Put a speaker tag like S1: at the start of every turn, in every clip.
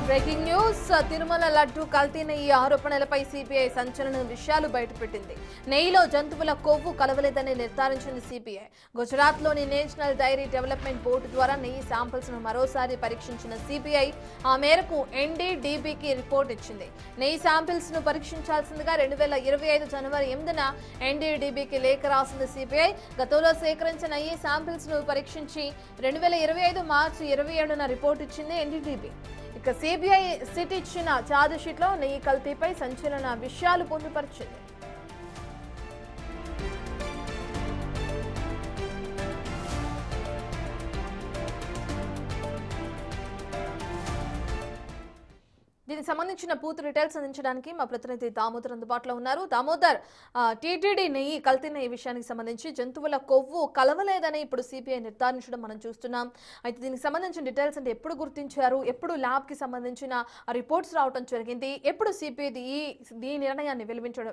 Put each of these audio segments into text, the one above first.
S1: Breaking news Tirumala laddu కల్తీ నెయ్యి ఆరోపణలపై సిబిఐ సంచలన విషయాలు బయటపెట్టింది. నెయ్యిలో జంతువుల కొవ్వు కలవలేదని నిర్ధారించింది సిబిఐ. గుజరాత్లోని నేషనల్ డైరీ డెవలప్మెంట్ బోర్డు ద్వారా నెయ్యి శాంపిల్స్ ను మరోసారి పరీక్షించిన సిబిఐ ఆ మేరకు ఎన్డీడీబీకి రిపోర్ట్ ఇచ్చింది. నెయ్యి శాంపిల్స్ ను పరీక్షించాల్సిందిగా 2025 జనవరి 8న ఎన్డీడీబీకి లేఖ రాసింది సిబిఐ. గతంలో సేకరించిన నెయ్యి శాంపిల్స్ ను పరీక్షించి 2025 మార్చి 27న రిపోర్ట్ ఇచ్చింది ఎన్డీడీబీ. ఇక సిబిఐ సిట్ ఇచ్చిన ఛార్జిషీట్లో నెయ్యి కల్తీపై సంచలన విషయాలు పొందుపరిచింది. దీనికి సంబంధించిన పూర్తి డీటెయిల్స్ అందించడానికి మా ప్రతినిధి దామోదర్ అందుబాటులో ఉన్నారు. దామోదర్, టీటీడీ నెయ్యి కల్తీ నెయ్యి విషయానికి సంబంధించి జంతువుల కొవ్వు కలవలేదని ఇప్పుడు సిబిఐ నిర్ధారించడం మనం చూస్తున్నాం. అయితే దీనికి సంబంధించిన డీటెయిల్స్ అంటే ఎప్పుడు గుర్తించారు, ఎప్పుడు ల్యాబ్ కి సంబంధించిన రిపోర్ట్స్ రావడం జరిగింది, ఎప్పుడు సిబిఐ ఈ నిర్ణయాన్ని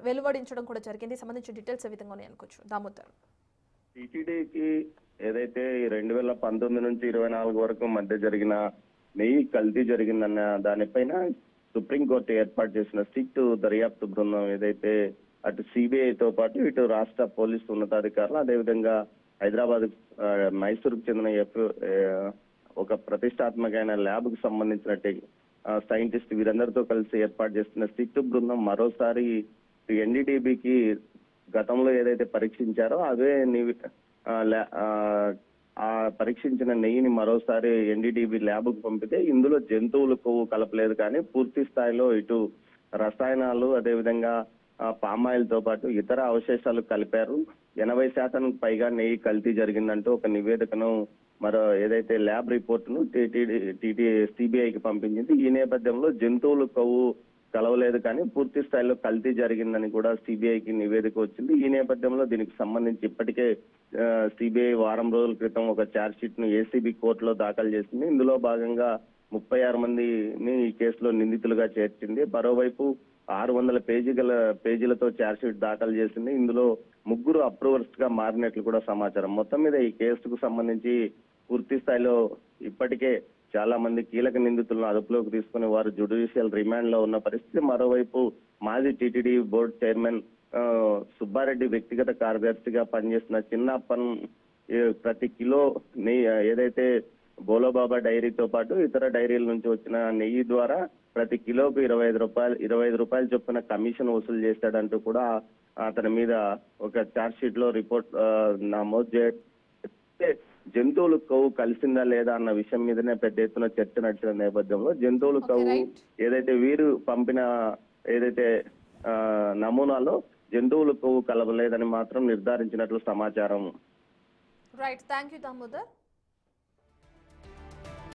S1: వెలువడించడం కూడా జరిగింది, సంబంధించిన డీటెయిల్స్ ఏ విధంగా అనుకోవచ్చు దామోదర్?
S2: టీటీడీకి ఏదైతే 2019 నుంచి 24 వరకు మధ్య జరిగిన నెయ్యి కల్తీ జరిగిందన్న దానిపైన సుప్రీంకోర్టు ఏర్పాటు చేసిన స్ట్రిక్ట్ దర్యాప్తు బృందం ఏదైతే అటు సిబిఐతో పాటు ఇటు రాష్ట్ర పోలీసు ఉన్నతాధికారులు అదేవిధంగా హైదరాబాద్ మైసూరుకు చెందిన ఒక ప్రతిష్టాత్మకమైన ల్యాబ్ కు సంబంధించిన సైంటిస్ట్ వీరందరితో కలిసి ఏర్పాటు చేస్తున్న స్ట్రిక్ట్ బృందం మరోసారి ఎన్డీడీబీకి గతంలో ఏదైతే పరీక్షించారో అదే ఆ పరీక్షించిన నెయ్యిని మరోసారి ఎన్డీడీబీ ల్యాబ్ కు పంపితే ఇందులో జంతువుల కొవ్వు కలపలేదు, కానీ పూర్తి స్థాయిలో ఇటు రసాయనాలు అదేవిధంగా పామాయిల్ తో పాటు ఇతర అవశేషాలు కలిపారు. 80% పైగా నెయ్యి కల్తీ జరిగిందంటూ ఒక నివేదికను ఏదైతే ల్యాబ్ రిపోర్ట్ ను సిబిఐకి పంపించింది. ఈ నేపథ్యంలో జంతువుల కొవ్వు కలవలేదు కానీ పూర్తి స్థాయిలో కల్తీ జరిగిందని కూడా సిబిఐకి నివేదిక వచ్చింది. ఈ నేపథ్యంలో దీనికి సంబంధించి ఇప్పటికే సిబిఐ వారం రోజుల క్రితం ఒక ఛార్జ్ షీట్ ను ఏసీబీ కోర్టులో దాఖలు చేసింది. ఇందులో భాగంగా 36 మందిని ఈ కేసులో నిందితులుగా చేర్చింది. మరోవైపు 600 పేజీలతో ఛార్జ్ షీట్ దాఖలు చేసింది. ఇందులో 3 అప్రూవర్స్ గా మారినట్లు కూడా సమాచారం. మొత్తం మీద ఈ కేసుకు సంబంధించి పూర్తి స్థాయిలో ఇప్పటికే చాలా మంది కీలక నిందితులను అదుపులోకి తీసుకుని వారు జ్యుడిషియల్ రిమాండ్ లో ఉన్న పరిస్థితి. మరోవైపు మాజీ టీటీడీ బోర్డు చైర్మన్ సుబ్బారెడ్డి వ్యక్తిగత కార్యదర్శిగా పనిచేస్తున్న చిన్నప్పన్ ప్రతి కిలో నెయ్యి ఏదైతే బోలోబాబా డైరీతో పాటు ఇతర డైరీల నుంచి వచ్చిన నెయ్యి ద్వారా ప్రతి కిలోకు 25 రూపాయలు చొప్పున కమిషన్ వసూలు చేశాడంటూ కూడా అతని మీద ఒక ఛార్జ్ షీట్ లో రిపోర్ట్ నమోదు చేస్తే జంతువుల కొవ్వు కలిసిందా లేదా అన్న విషయం మీదనే పెద్ద ఎత్తున చర్చ నడిచిన నేపథ్యంలో జంతువుల కొవ్వు ఏదైతే వీరు పంపిన ఏదైతే నమూనాలో జంతువుల కొవ్వు కలవలేదని మాత్రం నిర్ధారించినట్లు సమాచారం.
S1: Right, thank you Damodar.